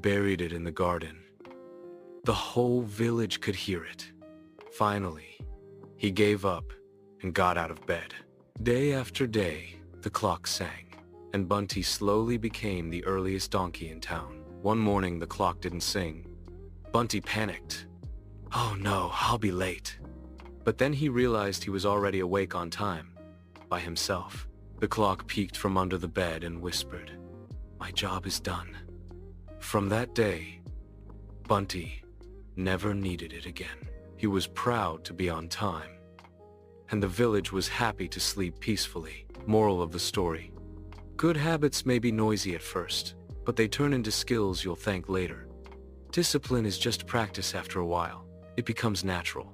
buried it in the garden. The whole village could hear it. Finally, he gave up and got out of bed. Day after day, the clock sang, and Bunty slowly became the earliest donkey in town. One morning, the clock didn't sing. Bunty panicked. "Oh no, I'll be late." But then he realized he was already awake on time, by himself. The clock peeked from under the bed and whispered, "My job is done." From that day, Bunty never needed it again. He was proud to be on time, and the village was happy to sleep peacefully. Moral of the story: good habits may be noisy at first, but they turn into skills you'll thank later. Discipline is just practice. After a while, it becomes natural.